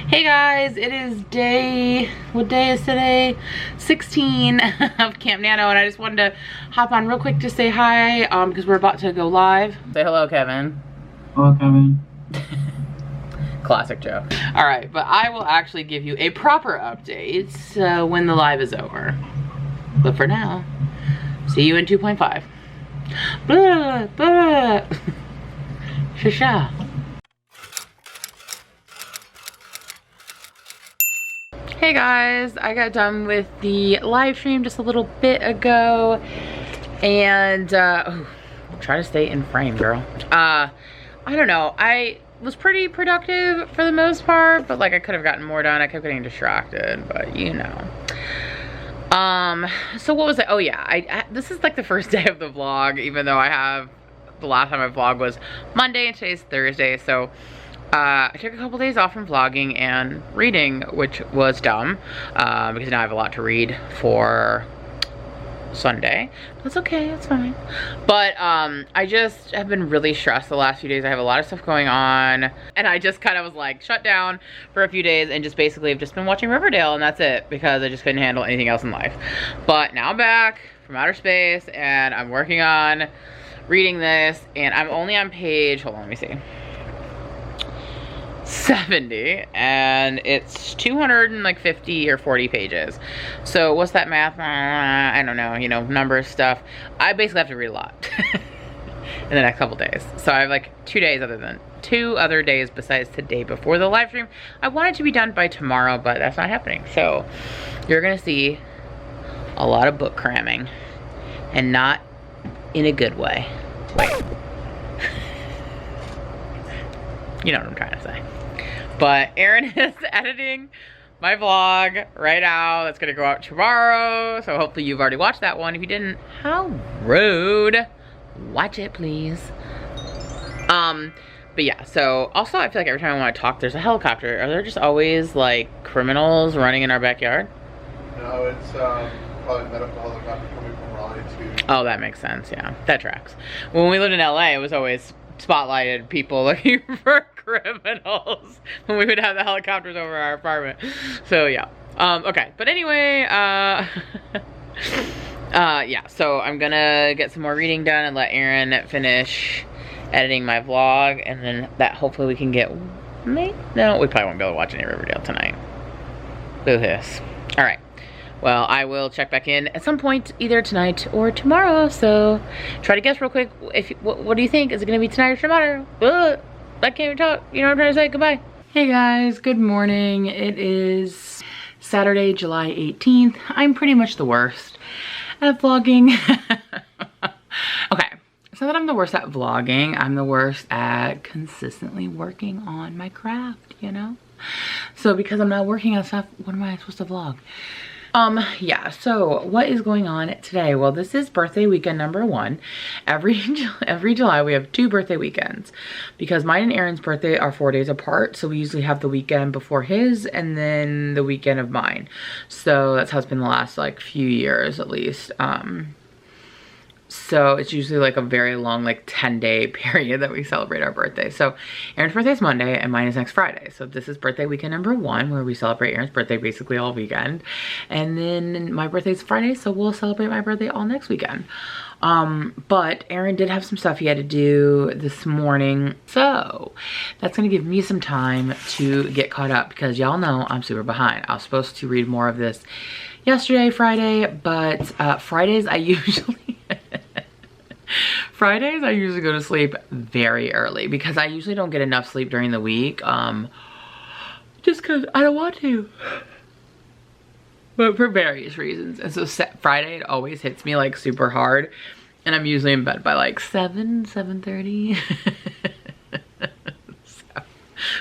Hey guys, it is what day is today? 16 of Camp Nano, and I just wanted to hop on real quick to say hi, because we're about to go live. Say hello, Kevin. Hello, Kevin. Classic joke. All right, but I will actually give you a proper update when the live is over. But for now, see you in 2.5. Blah, blah. Shasha. Hey guys, I got done with the live stream just a little bit ago, and try to stay in frame, girl. I don't know, I was pretty productive for the most part, but like I could have gotten more done. I kept getting distracted, but you know. So what was it? Oh yeah, this is like the first day of the vlog, even though the last time I vlogged was Monday and today's Thursday, so I took a couple days off from vlogging and reading, which was dumb, because now I have a lot to read for Sunday. That's okay, it's fine. But I just have been really stressed the last few days. I have a lot of stuff going on, and I just kind of was like shut down for a few days and just basically have just been watching Riverdale, and that's it, because I just couldn't handle anything else in life. But now I'm back from outer space, and I'm working on reading this, and I'm only on page, hold on, let me see, 70, and it's 250 or 40 pages. So what's that math? I don't know, you know, numbers stuff. I basically have to read a lot in the next couple days. So I have like 2 other days besides today before the live stream. I want it to be done by tomorrow, but that's not happening. So you're gonna see a lot of book cramming, and not in a good way. Wait. You know what I'm trying to say. But Erin is editing my vlog right now. That's gonna go out tomorrow. So hopefully you've already watched that one. If you didn't, how rude. Watch it, please. But yeah, so also I feel like every time I want to talk, there's a helicopter. Are there just always like criminals running in our backyard? No, it's probably a medical helicopter coming from Raleigh to... Oh, that makes sense, yeah. That tracks. When we lived in LA, it was always spotlighted people looking for criminals when we would have the helicopters over our apartment. So yeah, okay, but anyway, yeah, so I'm gonna get some more reading done and let Erin finish editing my vlog, and then that hopefully we can get, no, we probably won't be able to watch any Riverdale tonight. Boo-hiss. All right. Well, I will check back in at some point, either tonight or tomorrow. So, try to guess real quick. What do you think? Is it gonna be tonight or tomorrow? I can't even talk. You know what I'm trying to say? Goodbye. Hey guys, good morning. It is Saturday, July 18th. I'm pretty much the worst at vlogging. Okay, it's not that I'm the worst at vlogging. I'm the worst at consistently working on my craft, you know? So because I'm not working on stuff, what am I supposed to vlog? Yeah, so what is going on today? Well, this is birthday weekend number 1. Every July we have 2 birthday weekends, because mine and Erin's birthday are 4 days apart. So we usually have the weekend before his and then the weekend of mine. So that's how it's been the last like few years at least. So it's usually like a very long, like 10-day period that we celebrate our birthday. So Erin's birthday is Monday and mine is next Friday. So this is birthday weekend number 1, where we celebrate Erin's birthday basically all weekend. And then my birthday is Friday, so we'll celebrate my birthday all next weekend. But Erin did have some stuff he had to do this morning. So that's gonna give me some time to get caught up, because y'all know I'm super behind. I was supposed to read more of this yesterday, Friday, but Fridays I usually go to sleep very early, because I usually don't get enough sleep during the week, just because I don't want to, but for various reasons. And so Friday, it always hits me like super hard, and I'm usually in bed by like 7:30.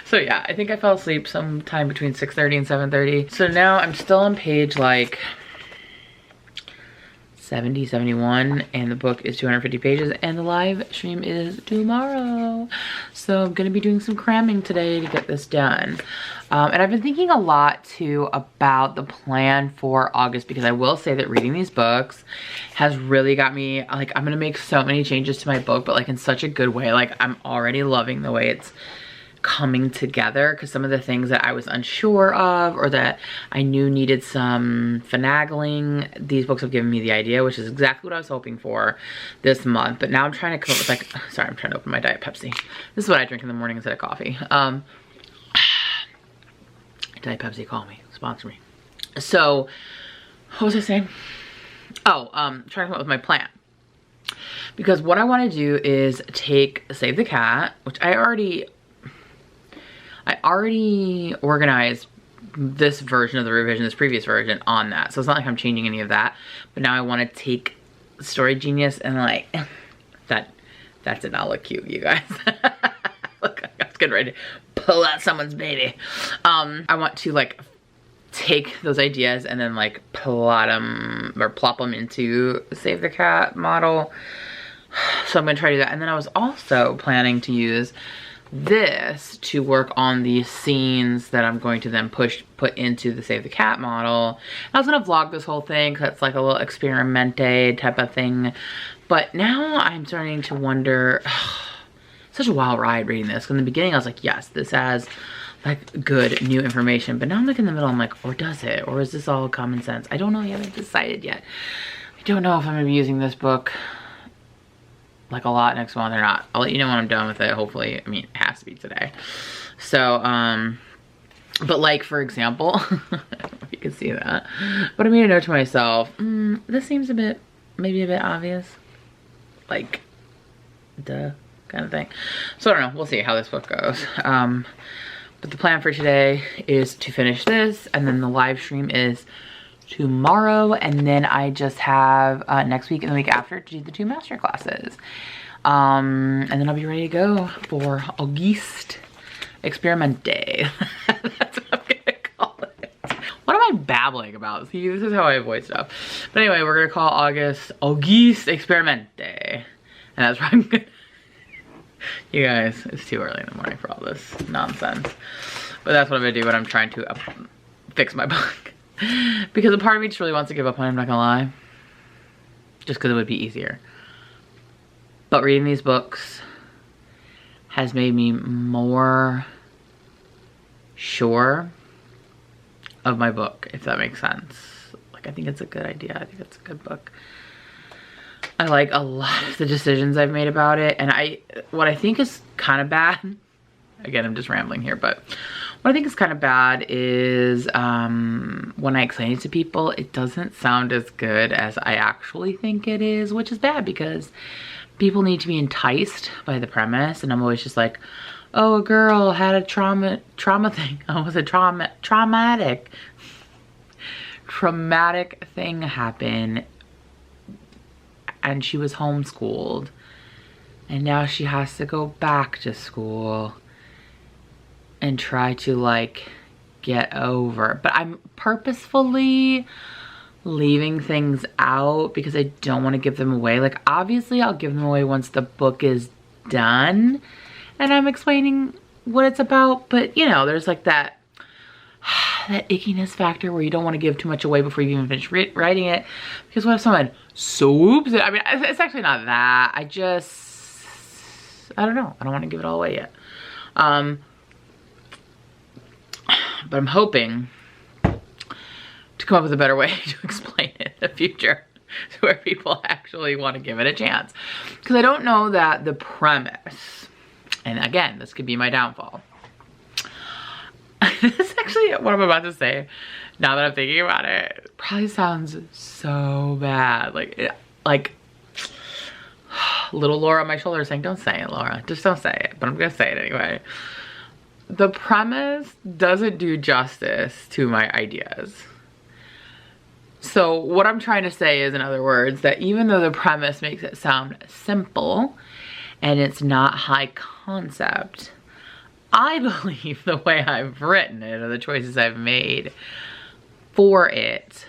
So yeah, I think I fell asleep sometime between 6:30 and 7:30. So now I'm still on page like 70, 71, and the book is 250 pages, and the live stream is tomorrow. So I'm gonna be doing some cramming today to get this done. And I've been thinking a lot too about the plan for August, because I will say that reading these books has really got me, like, I'm gonna make so many changes to my book, but like in such a good way. Like, I'm already loving the way it's coming together, because some of the things that I was unsure of or that I knew needed some finagling, these books have given me the idea, which is exactly what I was hoping for this month. But now I'm trying to come up with like, sorry, I'm trying to open my Diet Pepsi. This is what I drink in the morning instead of coffee. Diet Pepsi, call me, sponsor me. So, what was I saying? Oh, trying to come up with my plan. Because what I want to do is take Save the Cat, which I already organized this version of the revision, this previous version on that. So it's not like I'm changing any of that. But now I want to take Story Genius and like, that did not look cute, you guys. Look, I was getting ready to pull out someone's baby. I want to like take those ideas and then like plot them or plop them into Save the Cat model. So I'm gonna try to do that. And then I was also planning to use this to work on the scenes that I'm going to then put into the Save the Cat model. I was gonna vlog this whole thing because it's like a little experimente type of thing. But now I'm starting to wonder, such a wild ride reading this. In the beginning I was like, yes, this has like good new information. But now I'm like in the middle, I'm like, or does it? Or is this all common sense? I don't know, I haven't decided yet. I don't know if I'm gonna be using this book like a lot next month or not. I'll let you know when I'm done with it, hopefully. I mean, it has to be today. So, but like, for example, I don't know if you can see that, but I made a note to myself, this seems maybe a bit obvious. Like, duh, kind of thing. So I don't know, we'll see how this book goes. But the plan for today is to finish this, and then the live stream is tomorrow, and then I just have next week and the week after to do the 2 master classes. And then I'll be ready to go for August Experimente. That's what I'm gonna call it. What am I babbling about? See, this is how I avoid stuff. But anyway, we're gonna call August Experimente. And that's where I'm gonna... You guys, it's too early in the morning for all this nonsense. But that's what I'm gonna do when I'm trying to fix my book. Because a part of me just really wants to give up on it, I'm not gonna lie. Just because it would be easier. But reading these books has made me more sure of my book, if that makes sense. Like, I think it's a good idea. I think it's a good book. I like a lot of the decisions I've made about it. And what I think is kind of bad, again, I'm just rambling here, but what I think is kind of bad is when I explain it to people, it doesn't sound as good as I actually think it is, which is bad because people need to be enticed by the premise. And I'm always just like, oh, a girl had a trauma thing. Oh, it was a traumatic thing happen. And she was homeschooled. And now she has to go back to school and try to like get over. But I'm purposefully leaving things out because I don't want to give them away. Like, obviously I'll give them away once the book is done and I'm explaining what it's about. But you know, there's like that ickiness factor where you don't want to give too much away before you even finish writing it, because what if someone swoops it? I mean, it's actually not that. I don't know. I don't want to give it all away yet. But I'm hoping to come up with a better way to explain it in the future to where people actually want to give it a chance. Because I don't know that the premise, and again, this could be my downfall. This is actually what I'm about to say, now that I'm thinking about it, probably sounds so bad. Like little Laura on my shoulder saying, don't say it, Laura. Just don't say it. But I'm gonna say it anyway. The premise doesn't do justice to my ideas. So what I'm trying to say is, in other words, that even though the premise makes it sound simple and it's not high concept, I believe the way I've written it or the choices I've made for it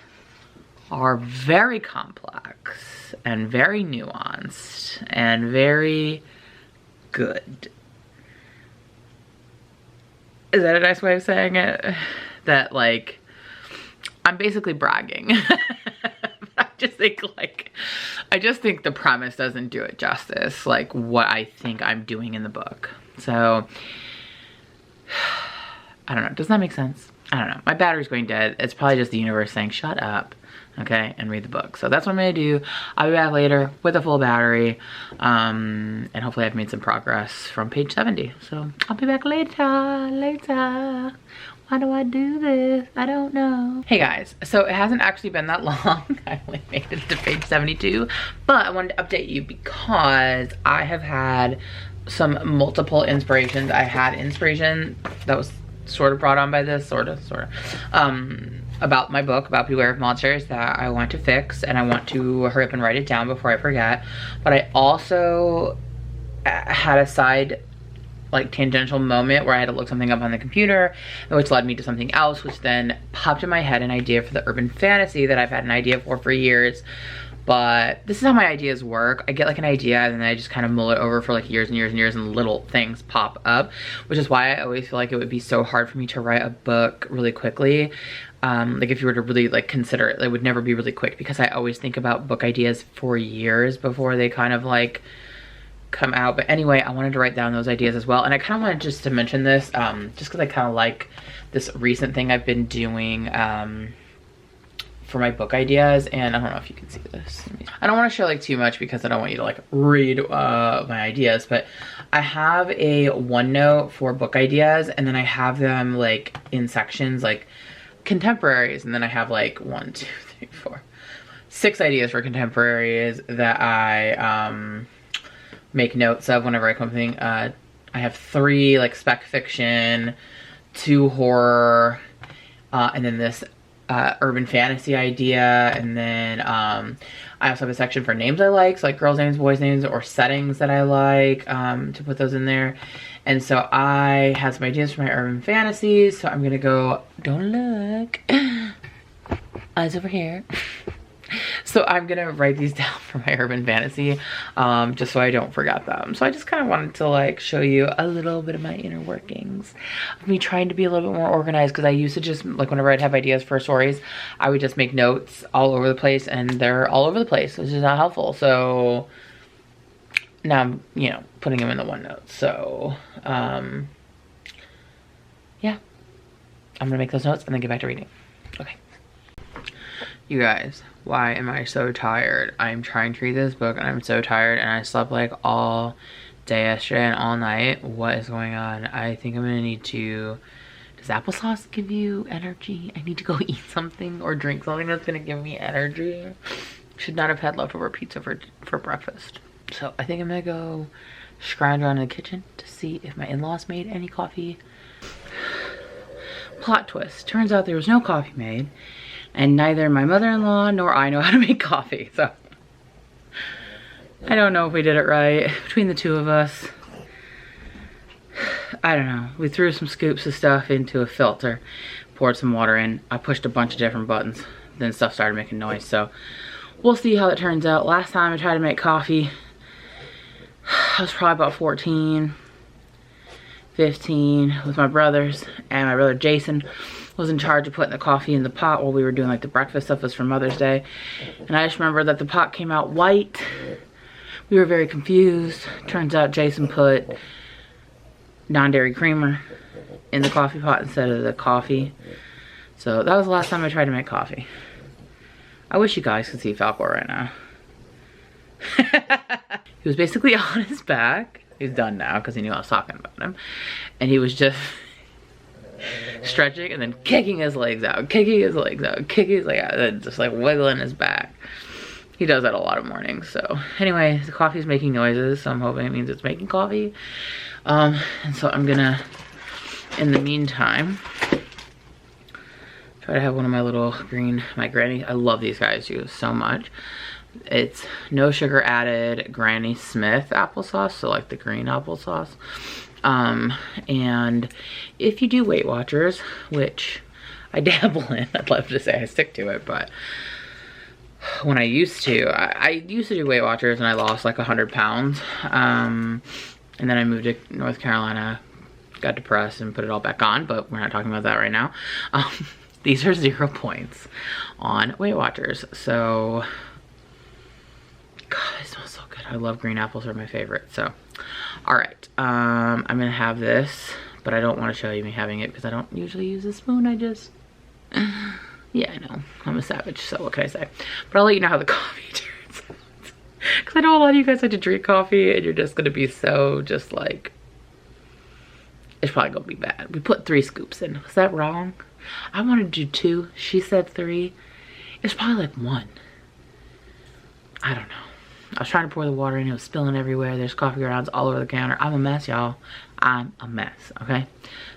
are very complex and very nuanced and very good. Is that a nice way of saying it? That like, I'm basically bragging. I just think the premise doesn't do it justice, like what I think I'm doing in the book. So I don't know. Does that make sense? I don't know. My battery's going dead. It's probably just the universe saying, shut up, okay, and read the book. So that's what I'm gonna do. I'll be back later with a full battery. And hopefully I've made some progress from page 70. So I'll be back later. Why do I do this? I don't know. Hey guys, so it hasn't actually been that long. I only made it to page 72, but I wanted to update you because I have had some multiple inspirations. I had inspiration that was sort of brought on by this, sort of, about my book, about Beware of Monsters, that I want to fix, and I want to hurry up and write it down before I forget. But I also had a side, like, tangential moment where I had to look something up on the computer, which led me to something else, which then popped in my head an idea for the urban fantasy that I've had an idea for years. But this is how my ideas work. I get like an idea and then I just kind of mull it over for like years and years and years, and little things pop up, which is why I always feel like it would be so hard for me to write a book really quickly. Like if you were to really like consider it, it would never be really quick, because I always think about book ideas for years before they kind of like come out. But anyway, I wanted to write down those ideas as well. And I kind of wanted just to mention this, just because I kind of like this recent thing I've been doing, for my book ideas. And I don't know if you can see this. I don't want to show like too much because I don't want you to like read my ideas, but I have a OneNote for book ideas, and then I have them like in sections like contemporaries, and then I have like 1, 2, 3, 4, 6 ideas for contemporaries that I make notes of whenever I come up with something. I have 3 like spec fiction, 2 horror, and then this urban fantasy idea. And then I also have a section for names I like, so like girls' names, boys' names, or settings that I like, to put those in there. And so I had some ideas for my urban fantasies, so I'm gonna go, don't look, eyes over here. So I'm gonna write these down for my urban fantasy, just so I don't forget them. So I just kind of wanted to like show you a little bit of my inner workings of me trying to be a little bit more organized, because I used to just, like whenever I'd have ideas for stories, I would just make notes all over the place, and they're all over the place, which is not helpful. So now I'm, you know, putting them in the OneNote. So yeah, I'm gonna make those notes and then get back to reading. Okay. You guys, why am I so tired? I'm trying to read this book and I'm so tired, and I slept like all day yesterday and all night. What is going on? I think I'm gonna need to, does applesauce give you energy? I need to go eat something or drink something that's gonna give me energy. Should not have had leftover pizza for breakfast. So I think I'm gonna go scrounge around in the kitchen to see if my in-laws made any coffee. Plot twist, turns out there was no coffee made, and neither my mother-in-law nor I know how to make coffee, so I don't know if we did it right between the two of us. I don't know. We threw some scoops of stuff into a filter, poured some water in. I pushed a bunch of different buttons, then stuff started making noise, so we'll see how it turns out. Last time I tried to make coffee, I was probably about 14, 15 with my brothers, and my brother Jason was in charge of putting the coffee in the pot while we were doing like the breakfast stuff. Was for Mother's Day, and I just remember that the pot came out white. We were very confused. Turns out Jason put non-dairy creamer in the coffee pot instead of the coffee. So that was the last time I tried to make coffee. I wish you guys could see Falcor right now. He was basically on his back. He's done now because he knew I was talking about him, and he was just stretching and then kicking his legs out, kicking his legs out, kicking his legs out, and then just like wiggling his back. He does that a lot of mornings. So anyway, the coffee's making noises, so I'm hoping it means it's making coffee. And so I'm gonna, in the meantime, try to have one of my little green, my Granny, I love these guys too so much. It's no sugar added Granny Smith applesauce, so like the green applesauce. And if you do Weight Watchers, which I dabble in, I'd love to say I stick to it, but when I used to, I used to do Weight Watchers and I lost like 100 pounds. And then I moved to North Carolina, got depressed and put it all back on, but we're not talking about that right now. These are 0 points on Weight Watchers. So, God, it smells so good. I love green apples, are my favorite. So, all right, I'm gonna have this but I don't want to show you me having it because I don't usually use a spoon. I just, yeah, I know, I'm a savage, so what can I say? But I'll let you know how the coffee turns out. Because I know a lot of you guys like to drink coffee and you're just gonna be so just like, it's probably gonna be bad. We put 3 scoops in. Was that wrong? I wanted to do 2. She said 3. It's probably like 1. I don't know. I was trying to pour the water in. It was spilling everywhere. There's coffee grounds all over the counter. I'm a mess, y'all. I'm a mess, okay?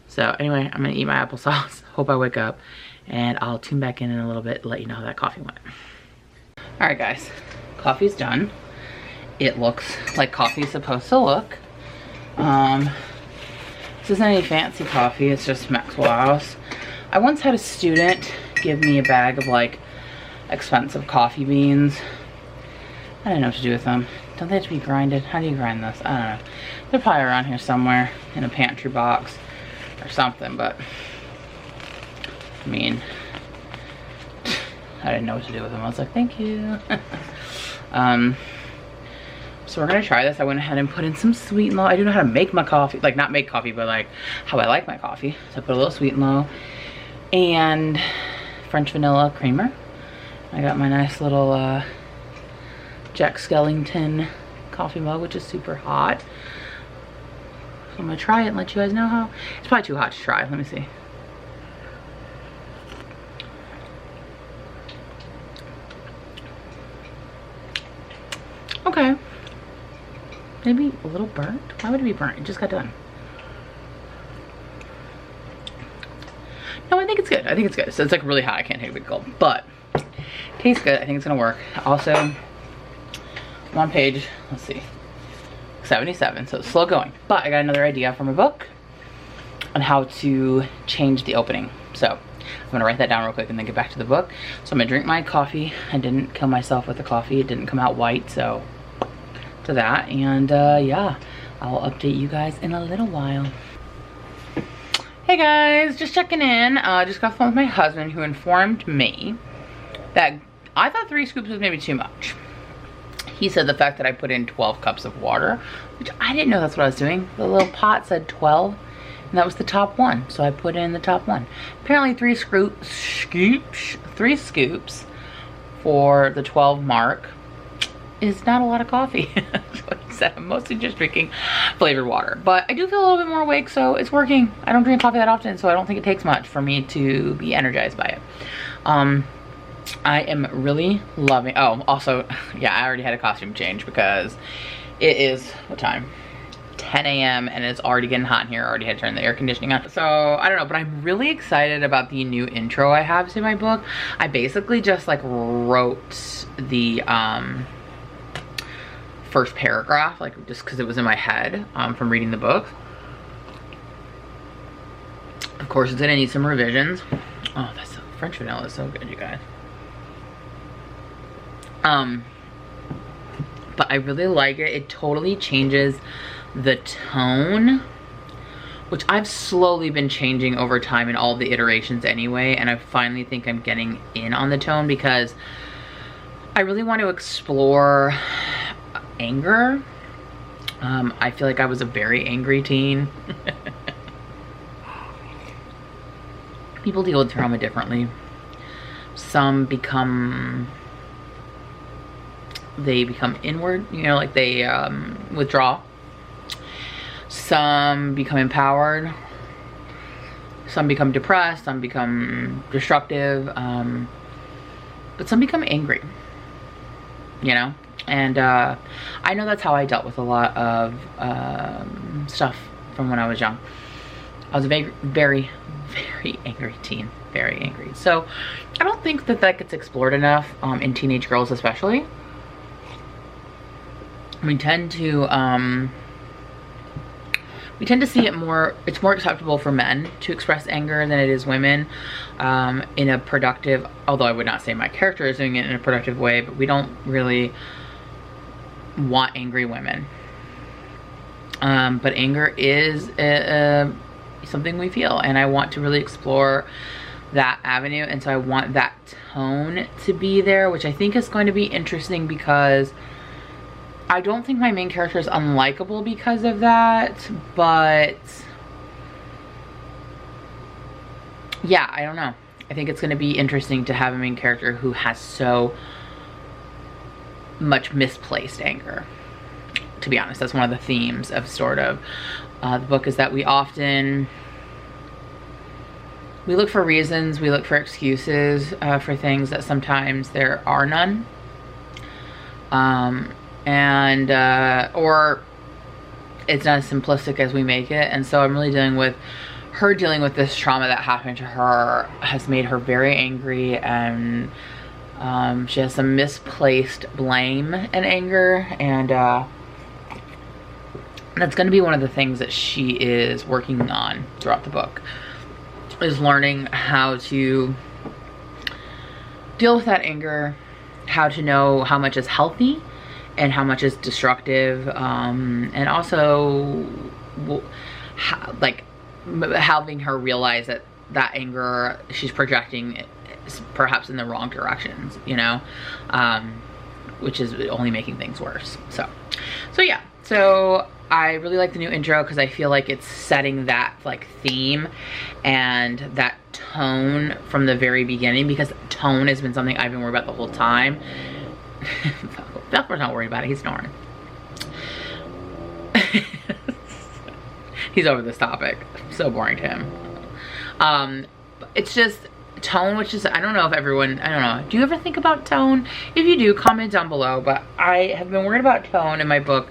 So anyway, I'm gonna eat my applesauce. Hope I wake up. And I'll tune back in a little bit to let you know how that coffee went. All right, guys. Coffee's done. It looks like coffee's supposed to look. This isn't any fancy coffee. It's just Maxwell House. I once had a student give me a bag of like expensive coffee beans. I don't know what to do with them. Don't they have to be grinded? How do you grind this? I don't know. They're probably around here somewhere in a pantry box or something, but I mean, I didn't know what to do with them. I was like, thank you. So we're gonna try this. I went ahead and put in some sweet and low. I do know how to make my coffee, like not make coffee, but like how I like my coffee. So I put a little sweet and low and French vanilla creamer. I got my nice little Jack Skellington coffee mug, which is super hot. So I'm gonna try it and let you guys know how. It's probably too hot to try. Let me see. Okay. Maybe a little burnt. Why would it be burnt? It just got done. No, I think it's good. I think it's good. So it's like really hot. I can't take a big gulp, but it tastes good. I think it's gonna work. Also, I'm on page, let's see, 77. So it's slow going, but I got another idea from a book on how to change the opening. So I'm gonna write that down real quick and then get back to the book. So I'm gonna drink my coffee. I didn't kill myself with the coffee. It didn't come out white, so to that. And yeah, I'll update you guys in a little while. Hey guys, just checking in. Just got off the phone with my husband, who informed me that I thought 3 scoops was maybe too much. He said the fact that I put in 12 cups of water, which I didn't know that's what I was doing. The little pot said 12, and that was the top one, so I put in the top one. Apparently 3 scoops for the 12 mark is not a lot of coffee. That's what he said. I'm mostly just drinking flavored water, but I do feel a little bit more awake, so it's working. I don't drink coffee that often, so I don't think it takes much for me to be energized by it. I am really loving, oh, also, yeah, I already had a costume change because it is, what time? 10 a.m. and it's already getting hot in here. I already had to turn the air conditioning on. So I don't know, but I'm really excited about the new intro I have to my book. I basically just like wrote the first paragraph, like just because it was in my head from reading the book. Of course, it's gonna need some revisions. Oh, that's so, French vanilla is so good, you guys. But I really like it. It totally changes the tone, which I've slowly been changing over time in all the iterations anyway, and I finally think I'm getting in on the tone because I really want to explore anger. I feel like I was a very angry teen. People deal with trauma differently. Some become inward, you know, like they withdraw. Some become empowered. Some become depressed. Some become destructive. But some become angry, you know? And I know that's how I dealt with a lot of stuff from when I was young. I was a very, very, very angry teen. Very angry. So I don't think that that gets explored enough in teenage girls especially. We tend to see it more, it's more acceptable for men to express anger than it is women in a productive, although I would not say my character is doing it in a productive way, but we don't really want angry women. But anger is something we feel, and I want to really explore that avenue, and so I want that tone to be there, which I think is going to be interesting because I don't think my main character is unlikable because of that, but yeah, I don't know. I think it's going to be interesting to have a main character who has so much misplaced anger. To be honest, that's one of the themes of sort of the book, is that we look for reasons, we look for excuses for things that sometimes there are none. Or it's not as simplistic as we make it. And so I'm really dealing with this trauma that happened to her has made her very angry, and she has some misplaced blame and anger, and that's going to be one of the things that she is working on throughout the book, is learning how to deal with that anger, how to know how much is healthy and how much is destructive, and also like helping her realize that that anger she's projecting is perhaps in the wrong directions, you know, which is only making things worse. So yeah, so I really like the new intro because I feel like it's setting that like theme and that tone from the very beginning, because tone has been something I've been worried about the whole time. Deborah's not worried about it, he's snoring. He's over this topic. So boring to him. It's just tone, which is, I don't know if everyone, I don't know. Do you ever think about tone? If you do, comment down below. But I have been worried about tone in my book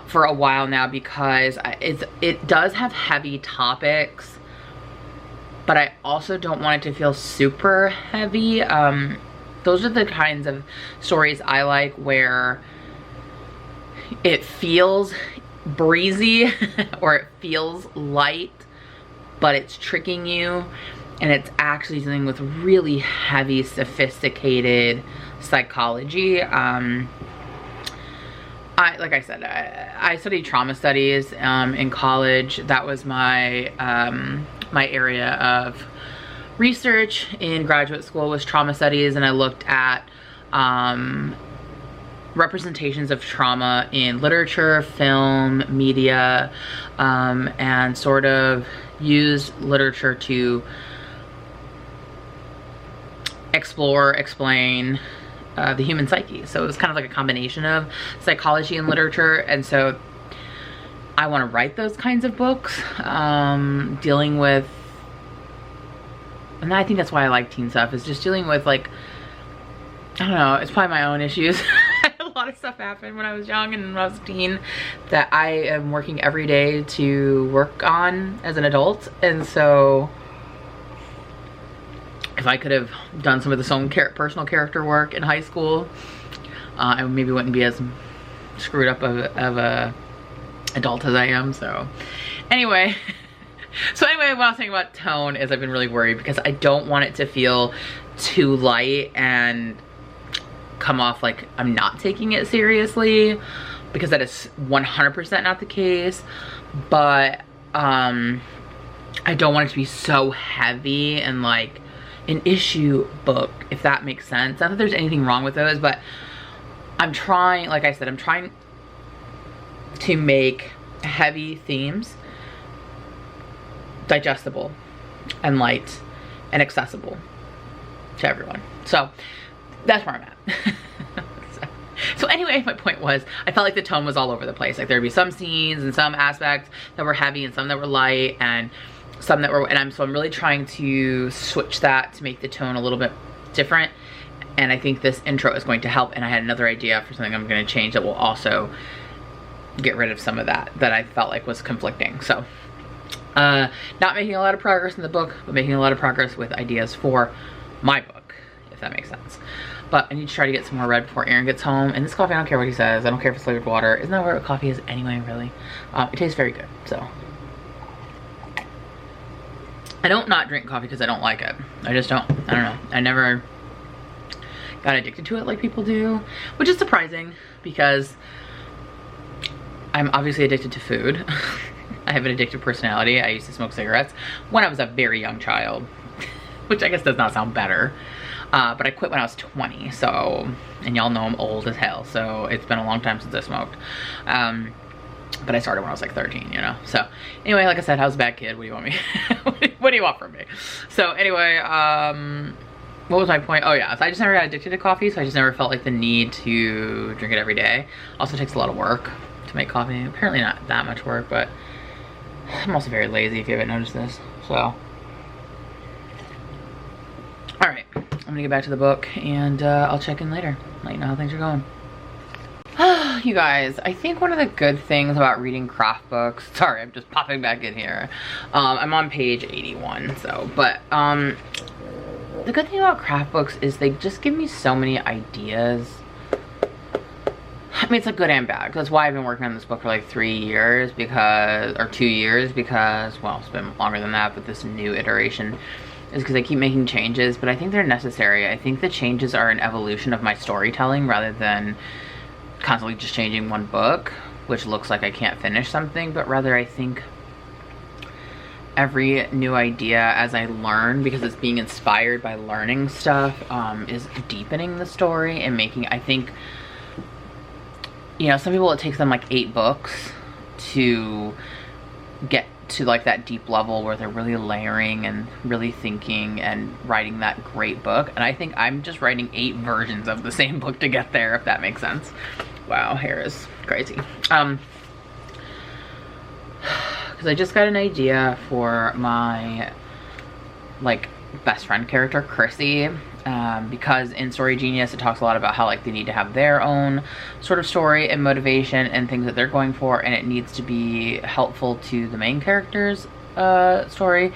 for a while now, because it does have heavy topics, but I also don't want it to feel super heavy. Those are the kinds of stories I like, where it feels breezy or it feels light, but it's tricking you, and it's actually dealing with really heavy, sophisticated psychology. Like I said, I studied trauma studies in college. That was my my area of research in graduate school, was trauma studies, and I looked at representations of trauma in literature, film, media, and sort of used literature to explore, explain the human psyche. So it was kind of like a combination of psychology and literature, and so I want to write those kinds of books, dealing with, and I think that's why I like teen stuff, is just dealing with, like, I don't know, it's probably my own issues. A lot of stuff happened when I was young and when I was a teen that I am working every day to work on as an adult, and so if I could have done some of this own personal character work in high school, I maybe wouldn't be as screwed up of a adult as I am. So anyway, what I was saying about tone is I've been really worried because I don't want it to feel too light and come off like I'm not taking it seriously, because that is 100% not the case. But I don't want it to be so heavy and like an issue book, if that makes sense. Not that there's anything wrong with those, but I'm trying, like I said, I'm trying to make heavy themes digestible and light and accessible to everyone. So that's where I'm at. So anyway, my point was, I felt like the tone was all over the place. Like there'd be some scenes and some aspects that were heavy and some that were light, and some that were, and so I'm really trying to switch that to make the tone a little bit different. And I think this intro is going to help. And I had another idea for something I'm going to change that will also get rid of some of that I felt like was conflicting. So not making a lot of progress in the book, but making a lot of progress with ideas for my book, if that makes sense. But I need to try to get some more red before Aaron gets home. And this coffee, I don't care what he says. I don't care if it's flavored water. Isn't that what coffee is anyway, really? It tastes very good, so. I don't not drink coffee because I don't like it. I just don't. I don't know. I never got addicted to it like people do, which is surprising because I'm obviously addicted to food. I have an addictive personality. I used to smoke cigarettes when I was a very young child, which I guess does not sound better. But I quit when I was 20, so, and y'all know I'm old as hell, so it's been a long time since I smoked. but I started when I was like 13, you know? So anyway, like I said, I was a bad kid. What do you want me? What do you want from me? So anyway, what was my point? Oh yeah, so I just never got addicted to coffee, so I just never felt like the need to drink it every day. Also takes a lot of work to make coffee. Apparently not that much work, but I'm also very lazy if you haven't noticed this, so. All right, I'm gonna get back to the book and I'll check in later, let you know how things are going. You guys, I think one of the good things about reading craft books, sorry, I'm just popping back in here. I'm on page 81, so, but the good thing about craft books is they just give me so many ideas. I mean, it's like good and bad. That's why I've been working on this book for like 3 years or 2 years because, well, it's been longer than that, but this new iteration is because I keep making changes, but I think they're necessary. I think the changes are an evolution of my storytelling rather than constantly just changing one book, which looks like I can't finish something, but rather I think every new idea as I learn, because it's being inspired by learning stuff, is deepening the story and making, I think, you know, some people it takes them like 8 books to get to like that deep level where they're really layering and really thinking and writing that great book. And I think I'm just writing 8 versions of the same book to get there, if that makes sense. Wow, hair is crazy. Because I just got an idea for my like best friend character, Chrissy. Because in Story Genius it talks a lot about how like they need to have their own sort of story and motivation and things that they're going for, and it needs to be helpful to the main character's story.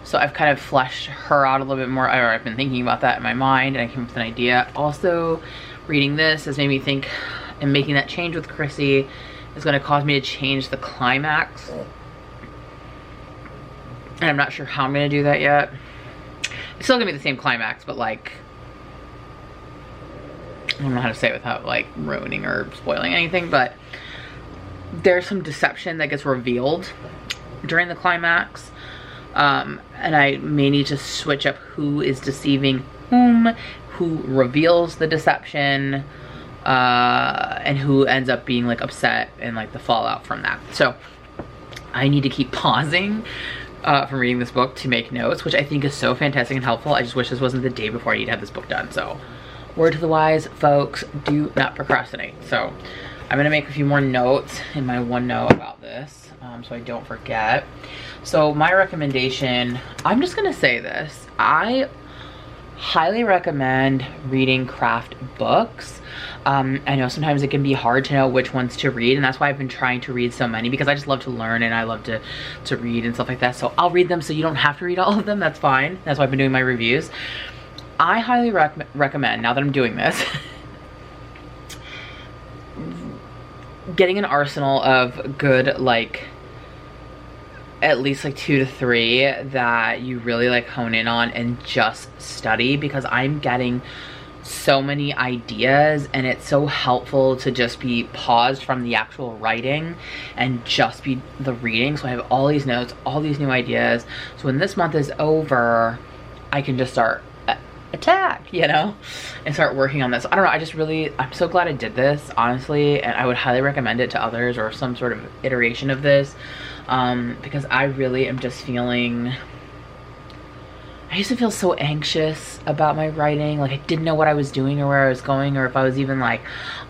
So I've kind of fleshed her out a little bit more, or I've been thinking about that in my mind, and I came up with an idea. Also, reading this has made me think, and making that change with Chrissy is going to cause me to change the climax, and I'm not sure how I'm going to do that yet. It's still gonna be the same climax, but like, I don't know how to say it without like ruining or spoiling anything, but there's some deception that gets revealed during the climax, and I may need to switch up who is deceiving whom, who reveals the deception, and who ends up being like upset and like the fallout from that. So I need to keep pausing from reading this book to make notes, which I think is so fantastic and helpful. I just wish this wasn't the day before I need to have this book done. So word to the wise, folks, do not procrastinate. So I'm gonna make a few more notes in my OneNote about this, so I don't forget. So my recommendation, I'm just gonna say this, I highly recommend reading craft books. I know sometimes it can be hard to know which ones to read, and that's why I've been trying to read so many, because I just love to learn and I love to read and stuff like that. So I'll read them so you don't have to read all of them, that's fine. That's why I've been doing my reviews. I highly recommend, now that I'm doing this, getting an arsenal of good, like, at least like 2 to 3 that you really like hone in on and just study, because I'm getting so many ideas and it's so helpful to just be paused from the actual writing and just be the reading. So I have all these notes, all these new ideas. So when this month is over, I can just start attack, you know, and start working on this. I don't know, I just really, I'm so glad I did this, honestly, and I would highly recommend it to others, or some sort of iteration of this, because I really am just feeling, I used to feel so anxious about my writing, like I didn't know what I was doing or where I was going, or if I was even like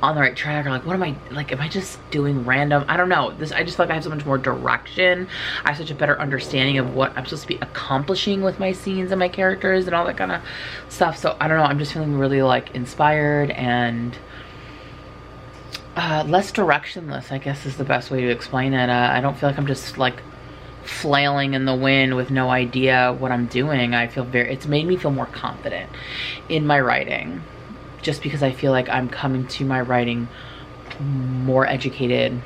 on the right track, or like what am I, like am I just doing random, I don't know. I just feel like I have so much more direction. I have such a better understanding of what I'm supposed to be accomplishing with my scenes and my characters and all that kind of stuff. So I don't know, I'm just feeling really like inspired and less directionless, I guess is the best way to explain it. I don't feel like I'm just like flailing in the wind with no idea what I'm doing. I feel it's made me feel more confident in my writing, just because I feel like I'm coming to my writing more educated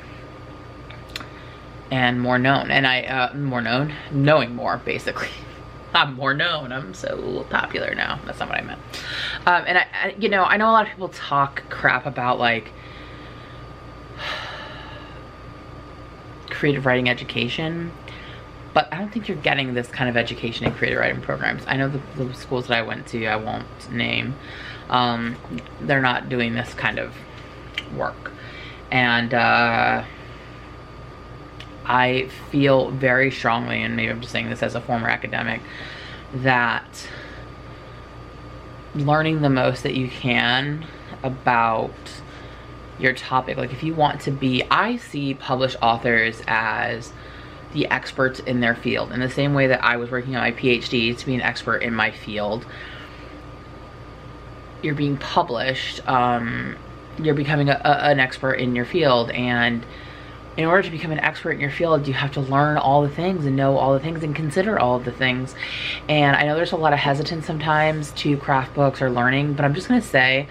and more known, and knowing more, basically. I'm more known, I'm so popular now. That's not what I meant. And I you know, I know a lot of people talk crap about like creative writing education, but I don't think you're getting this kind of education in creative writing programs. I know the schools that I went to, I won't name, they're not doing this kind of work. And I feel very strongly, and maybe I'm just saying this as a former academic, that learning the most that you can about your topic, like if you want to be, I see published authors as the experts in their field, in the same way that I was working on my PhD to be an expert in my field. You're being published, you're becoming an expert in your field, and in order to become an expert in your field, you have to learn all the things and know all the things and consider all of the things. And I know there's a lot of hesitance sometimes to craft books or learning, but I'm just gonna say,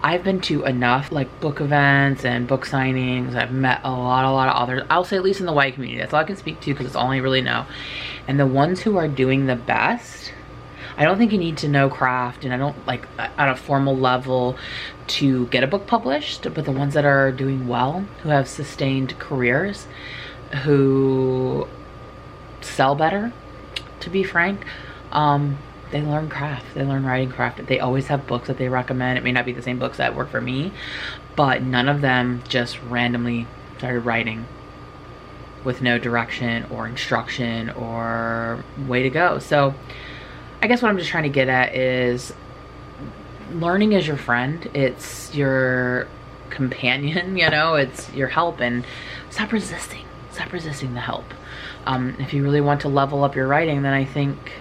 I've been to enough like book events and book signings. I've met a lot of authors. I'll say at least in the white community. That's all I can speak to because it's all I really know. And the ones who are doing the best, I don't think you need to know craft, and I don't like at a formal level to get a book published, but the ones that are doing well, who have sustained careers, who sell better, to be frank, they learn craft, they learn writing craft. They always have books that they recommend. It may not be the same books that work for me, but none of them just randomly started writing with no direction or instruction or way to go. So I guess what I'm just trying to get at is learning is your friend. It's your companion, you know, it's your help, and stop resisting the help. If you really want to level up your writing, then I think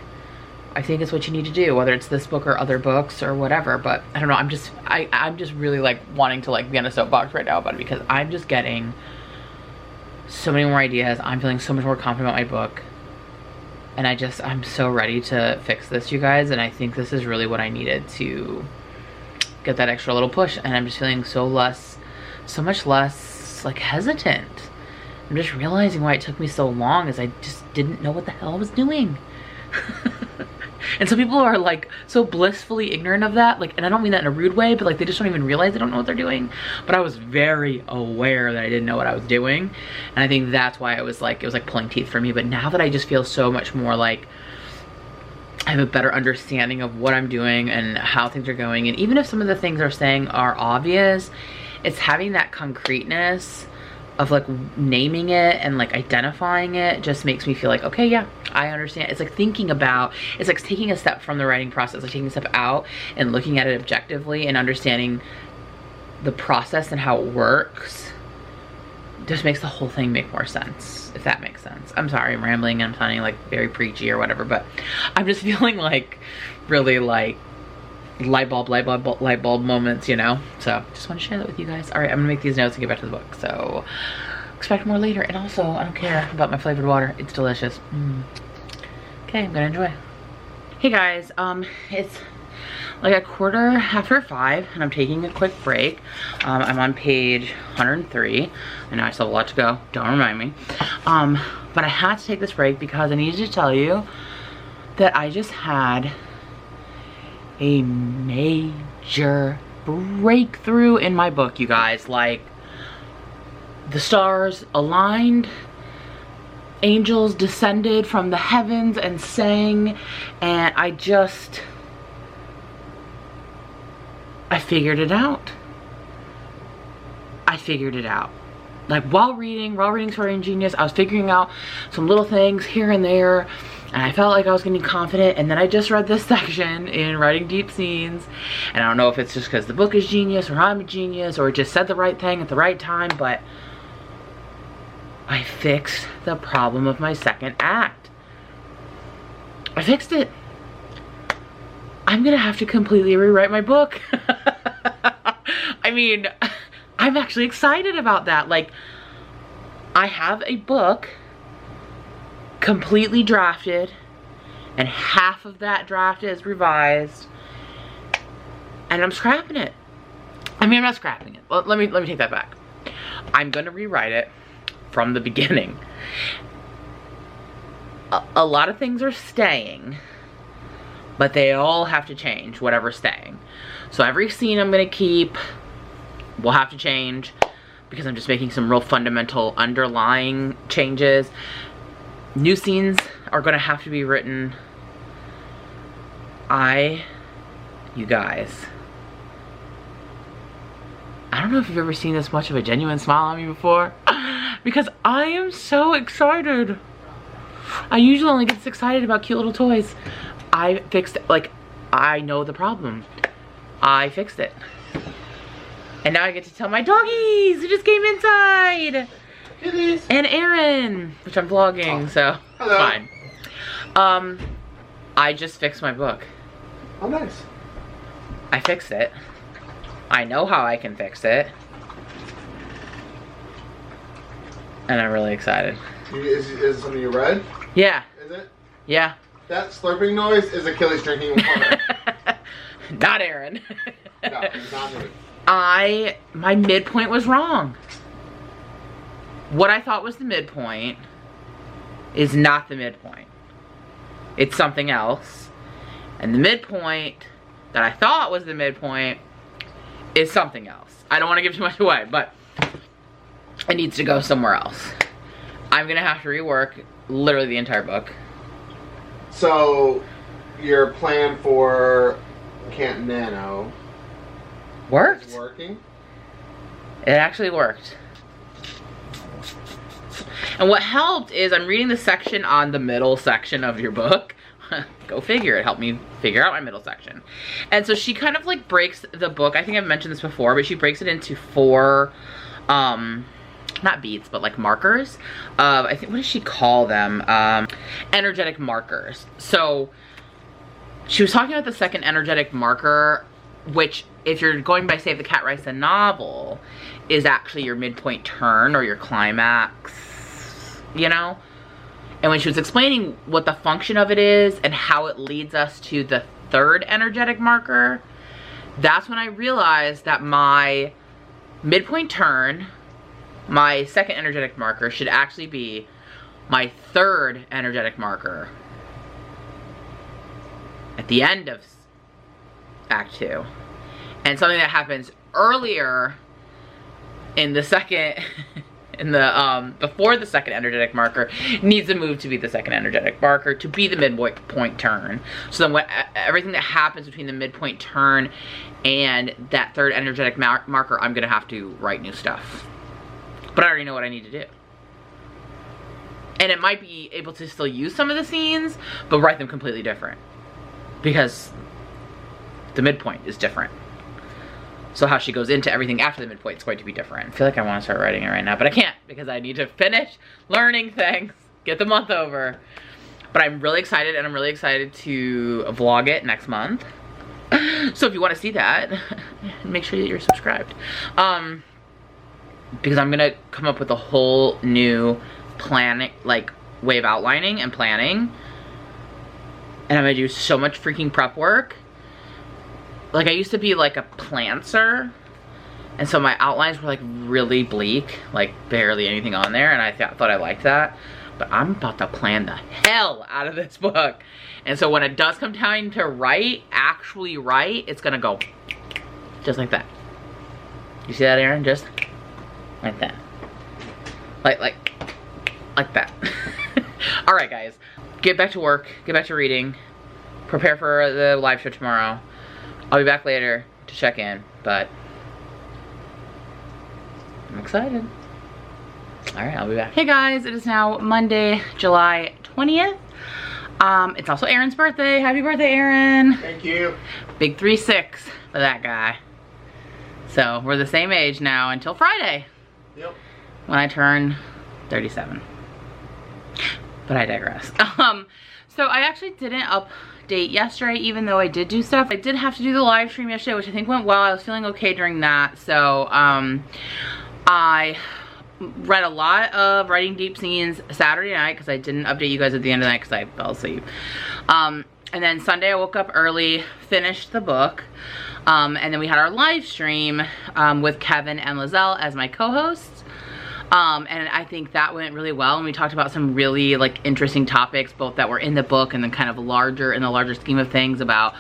it's what you need to do, whether it's this book or other books or whatever. But I don't know, I'm just really like wanting to like be on a soapbox right now about it, because I'm just getting so many more ideas. I'm feeling so much more confident about my book. And I'm so ready to fix this, you guys. And I think this is really what I needed to get that extra little push. And I'm just feeling so much less like hesitant. I'm just realizing why it took me so long is I just didn't know what the hell I was doing. And some people are like so blissfully ignorant of that, like, and I don't mean that in a rude way, but like they just don't even realize they don't know what they're doing. But I was very aware that I didn't know what I was doing, and I think that's why it was like pulling teeth for me. But now that I just feel so much more like I have a better understanding of what I'm doing and how things are going, and even if some of the things they're saying are obvious, it's having that concreteness of like naming it and like identifying it just makes me feel like, okay, yeah, I understand. It's like thinking about, it's like taking a step from the writing process, like taking a step out and looking at it objectively and understanding the process and how it works just makes the whole thing make more sense, if that makes sense. I'm sorry, I'm rambling and I'm sounding like very preachy or whatever, but I'm just feeling like really like light bulb moments, you know? So just want to share that with you guys. All right, I'm gonna make these notes and get back to the book. So expect more later. And also, I don't care about my flavored water. It's delicious. Okay, I'm gonna enjoy. Hey guys, it's like 5:15 and I'm taking a quick break. I'm on page 103. I know I still have a lot to go. Don't remind me. But I had to take this break because I needed to tell you that I just had a major breakthrough in my book, you guys. Like, the stars aligned, angels descended from the heavens and sang, and I figured it out. I figured it out. Like, while reading Story Genius, I was figuring out some little things here and there, and I felt like I was getting confident. And then I just read this section in Writing Deep Scenes, and I don't know if it's just because the book is genius or I'm a genius or it just said the right thing at the right time, but I fixed the problem of my second act. I fixed it. I'm gonna have to completely rewrite my book. I mean, I'm actually excited about that. Like, I have a book completely drafted, and half of that draft is revised, and I'm scrapping it. I mean, I'm not scrapping it. Let me take that back. I'm gonna rewrite it from the beginning. A lot of things are staying, but they all have to change, whatever's staying. So every scene I'm gonna keep will have to change because I'm just making some real fundamental underlying changes. New scenes are gonna have to be written. You guys, I don't know if you've ever seen this much of a genuine smile on me before, because I am so excited. I usually only get this excited about cute little toys. I fixed it. Like, I know the problem. I fixed it. And now I get to tell my doggies who just came inside. Kitties. And Aaron, which I'm vlogging, so hello. Fine. I just fixed my book. Oh, nice. I fixed it. I know how I can fix it. And I'm really excited. Is it something you read? Yeah. Is it? Yeah. That slurping noise is Achilles drinking water. Not Aaron. No, it's not me. My midpoint was wrong. What I thought was the midpoint is not the midpoint. It's something else. And the midpoint that I thought was the midpoint is something else. I don't want to give too much away, but it needs to go somewhere else. I'm gonna have to rework literally the entire book. So, your plan for Camp NaNo Worked? is working? It actually worked. And what helped is I'm reading the section on the middle section of your book. Go figure, it helped me figure out my middle section. And so she kind of like breaks the book, I think I've mentioned this before, but she breaks it into 4, not beats, but like markers. I think, what does she call them? Energetic markers. So she was talking about the second energetic marker, which if you're going by Save the Cat Writes a Novel, is actually your midpoint turn or your climax, you know? And when she was explaining what the function of it is and how it leads us to the third energetic marker, that's when I realized that my midpoint turn, my second energetic marker, should actually be my third energetic marker at the end of Act 2. And something that happens earlier in the second, before the second energetic marker, needs to move to be the second energetic marker to be the midpoint turn. So then everything that happens between the midpoint turn and that third energetic marker, I'm gonna have to write new stuff. But I already know what I need to do. And it might be able to still use some of the scenes, but write them completely different. Because the midpoint is different. So how she goes into everything after the midpoint is going to be different. I feel like I want to start writing it right now, but I can't because I need to finish learning things, get the month over. But I'm really excited, and I'm really excited to vlog it next month. So if you want to see that, make sure that you're subscribed. Because I'm gonna come up with a whole new planning, like way of outlining and planning. And I'm gonna do so much freaking prep work. Like, I used to be like a plantser, and so my outlines were like really bleak, like barely anything on there, and I thought I liked that. But I'm about to plan the hell out of this book. And so when it does come time to write, actually write, it's gonna go just like that. You see that, Aaron? Just like that. Like that. All right, guys, get back to work, get back to reading, prepare for the live show tomorrow. I'll be back later to check in, but I'm excited. All right, I'll be back. Hey guys, it is now Monday, July 20th. It's also Aaron's birthday. Happy birthday, Aaron. Thank you. Big 3-6 for that guy. So we're the same age now until Friday. Yep. When I turn 37. But I digress. So I actually didn't update yesterday, even though I did do stuff. I did have to do the live stream yesterday, which I think went well. I was feeling okay during that. So I read a lot of Writing Deep Scenes Saturday night because I didn't update you guys at the end of the night because I fell asleep. And then Sunday I woke up early, finished the book, and then we had our live stream with Kevin and Lizelle as my co-hosts. And I think that went really well, and we talked about some really like interesting topics, both that were in the book and then kind of larger, in the larger scheme of things, about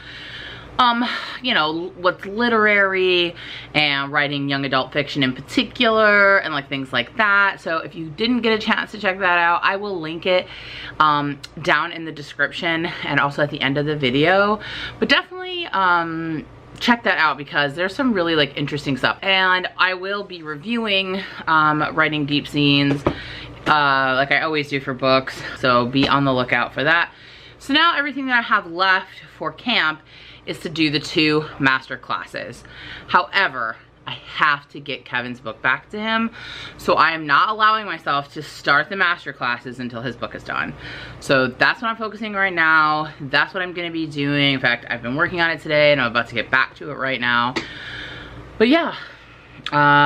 you know, what's literary and writing young adult fiction in particular, and like things like that. So if you didn't get a chance to check that out, I will link it down in the description and also at the end of the video. But definitely check that out because there's some really like interesting stuff. And I will be reviewing writing deep scenes like I always do for books. So be on the lookout for that. So now everything that I have left for camp is to do the 2 master classes. However, I have to get Kevin's book back to him. So I am not allowing myself to start the master classes until his book is done. So that's what I'm focusing right now. That's what I'm gonna be doing. In fact, I've been working on it today and I'm about to get back to it right now. But yeah,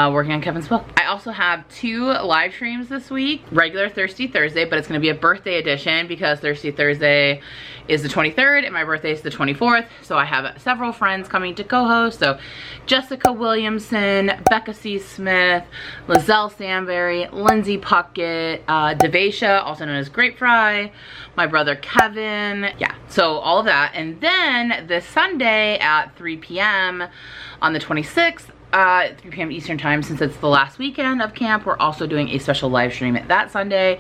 working on Kevin's book. I also have 2 live streams this week. Regular Thirsty Thursday, but it's gonna be a birthday edition because Thirsty Thursday is the 23rd and my birthday is the 24th. So I have several friends coming to co-host. So Jessica Williamson, Becca C. Smith, Lizelle Samberry, Lindsay Puckett, Devasia, also known as Grape Fry, my brother Kevin. Yeah, so all of that. And then this Sunday at 3 p.m. on the 26th, 3 p.m. Eastern time, since it's the last weekend of camp, we're also doing a special live stream at that Sunday.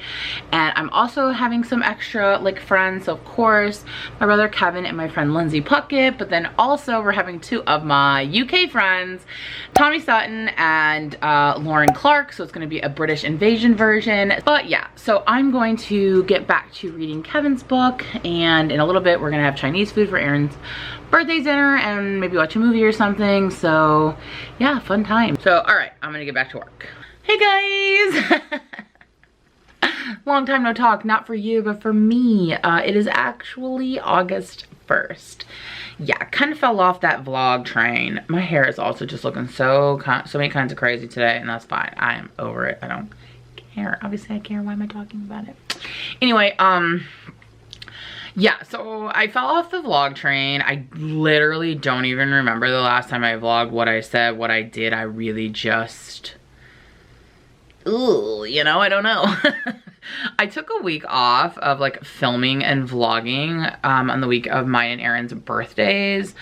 And I'm also having some extra like friends. So of course, my brother Kevin and my friend Lindsay Puckett, but then also we're having 2 of my UK friends, Tommy Sutton and Lauren Clark. So it's going to be a British invasion version. But yeah, so I'm going to get back to reading Kevin's book, and in a little bit we're going to have Chinese food for Aaron's birthday dinner and maybe watch a movie or something. So yeah, fun time. So all right, I'm gonna get back to work. Hey guys. Long time no talk, not for you but for me. It is actually August 1st. Yeah, kind of fell off that vlog train. My hair is also just looking so many kinds of crazy today, and that's fine. I am over it. I don't care. Obviously I care. Why am I talking about it? Anyway, yeah, so I fell off the vlog train. I literally don't even remember the last time I vlogged, what I said, what I did. I really just, ooh, you know, I don't know. I took a week off of like filming and vlogging on the week of mine and Aaron's birthdays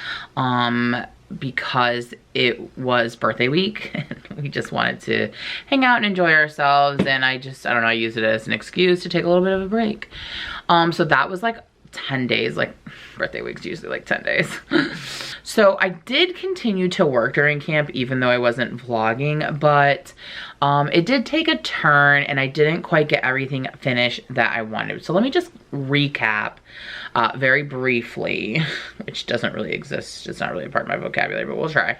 because it was birthday week. We just wanted to hang out and enjoy ourselves, and I don't know, I used it as an excuse to take a little bit of a break. So that was like 10 days, like birthday week's usually like 10 days. So I did continue to work during camp even though I wasn't vlogging, but it did take a turn and I didn't quite get everything finished that I wanted. So let me just recap very briefly, which doesn't really exist. It's not really a part of my vocabulary, but we'll try.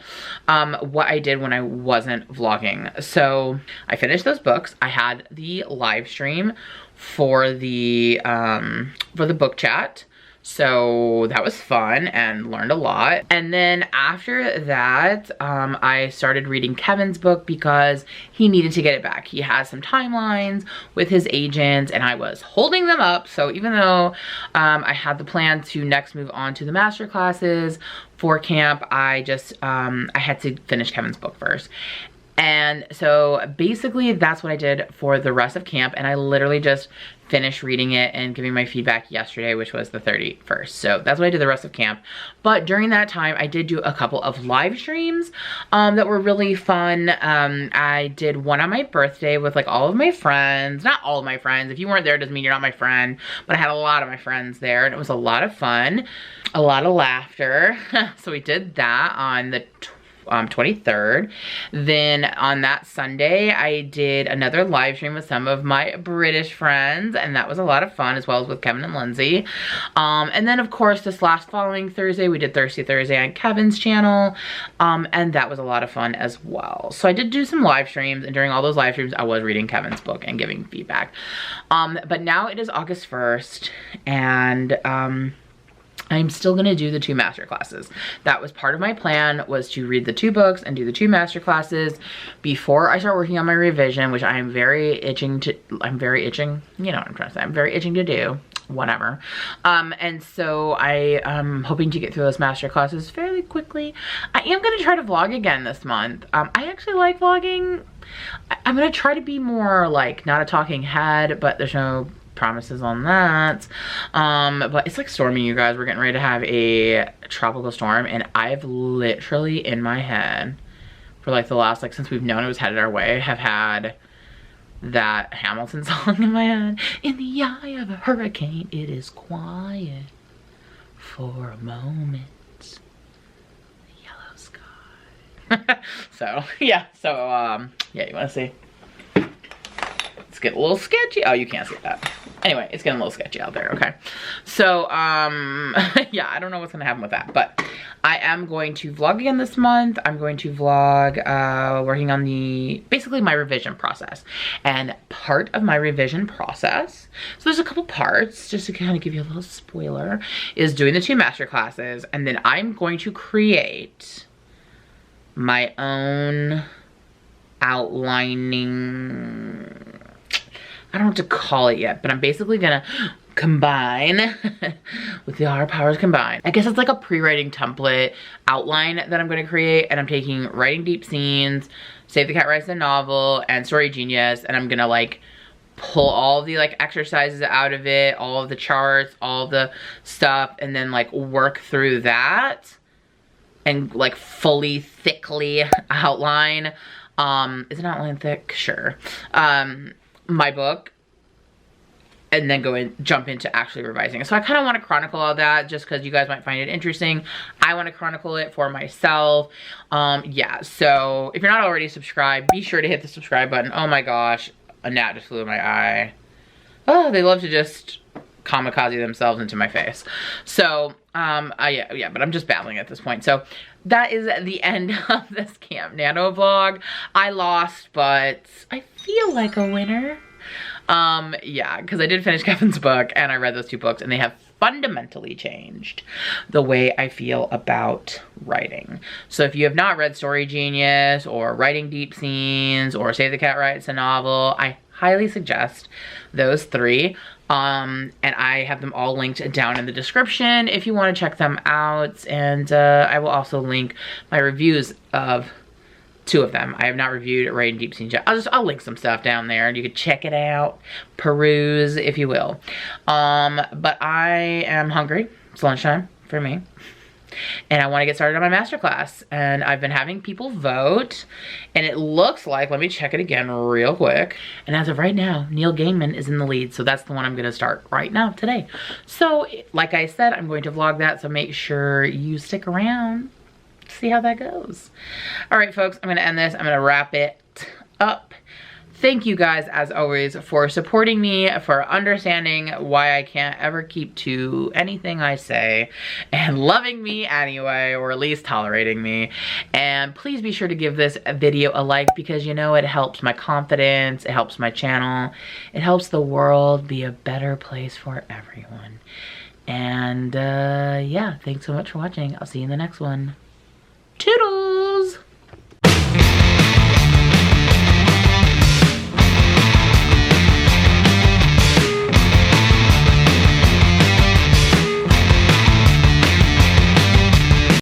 What I did when I wasn't vlogging. So I finished those books. I had the live stream for the book chat. So that was fun and learned a lot. And then after that, I started reading Kevin's book because he needed to get it back. He has some timelines with his agents and I was holding them up. So even though I had the plan to next move on to the master classes for camp, I had to finish Kevin's book first. And so basically that's what I did for the rest of camp, and I literally just finished reading it and giving my feedback yesterday, which was the 31st. So that's what I did the rest of camp. But during that time, I did do a couple of live streams that were really fun. I did one on my birthday with like all of my friends. Not all of my friends. If you weren't there, it doesn't mean you're not my friend. But I had a lot of my friends there, and it was a lot of fun, a lot of laughter. So we did that on the 23rd. Then on that Sunday, I did another live stream with some of my British friends, and that was a lot of fun, as well as with Kevin and Lindsay. And then of course this last following Thursday, we did Thirsty Thursday on Kevin's channel, and that was a lot of fun as well. So I did do some live streams, and during all those live streams, I was reading Kevin's book and giving feedback. But now it is August 1st, and I'm still gonna do the 2 master classes. That was part of my plan, was to read the 2 books and do the 2 master classes before I start working on my revision, which I'm very itching, you know what I'm trying to say, I'm very itching to do, whatever. And so I am hoping to get through those master classes fairly quickly. I am gonna try to vlog again this month. I actually like vlogging. I'm gonna try to be more like, not a talking head, but there's no promises on that. But it's like storming, you guys. We're getting ready to have a tropical storm, and I've literally in my head for like the last, like since we've known it was headed our way, have had that Hamilton song in my head. In the eye of a hurricane, it is quiet for a moment. The yellow So, yeah. So, yeah, you want to see? It's getting a little sketchy. Oh, you can't see that. Anyway, it's getting a little sketchy out there, okay? So, yeah, I don't know what's gonna happen with that, but I am going to vlog again this month. I'm going to vlog working on basically my revision process. And part of my revision process, so there's a couple parts, just to kind of give you a little spoiler, is doing the 2 master classes, and then I'm going to create my own outlining, I don't know what to call it yet, but I'm basically gonna combine with the R powers combined. I guess it's like a pre-writing template outline that I'm gonna create, and I'm taking Writing Deep Scenes, Save the Cat Writes a Novel, and Story Genius, and I'm gonna like pull all of the like exercises out of it, all of the charts, all of the stuff, and then like work through that and like fully, thickly outline. Is an outline thick? Sure. My book, and then jump into actually revising it. So I kind of want to chronicle all that just because you guys might find it interesting. I want to chronicle it for myself. Yeah, so if you're not already subscribed, be sure to hit the subscribe button. Oh my gosh, a gnat just flew in my eye. Oh, they love to just kamikaze themselves into my face. So, yeah, but I'm just babbling at this point. So that is the end of this Camp Nano vlog. I lost, but I feel like a winner. Yeah, because I did finish Kevin's book, and I read those 2 books, and they have fundamentally changed the way I feel about writing. So if you have not read Story Genius, or Writing Deep Scenes, or Save the Cat Writes a Novel, I highly suggest those 3. And I have them all linked down in the description if you want to check them out. And I will also link my reviews of 2 of them. I have not reviewed Writing Deep Scenes yet. I'll link some stuff down there and you can check it out, peruse, if you will. But I am hungry. It's lunchtime for me. And I want to get started on my masterclass. And I've been having people vote. And it looks like, let me check it again real quick. And as of right now, Neil Gaiman is in the lead. So that's the one I'm going to start right now, today. So, like I said, I'm going to vlog that. So make sure you stick around to see how that goes. All right, folks, I'm going to end this. I'm going to wrap it up. Thank you guys, as always, for supporting me, for understanding why I can't ever keep to anything I say, and loving me anyway, or at least tolerating me. And please be sure to give this video a like, because you know it helps my confidence, it helps my channel, it helps the world be a better place for everyone. And yeah, thanks so much for watching. I'll see you in the next one. Toodles!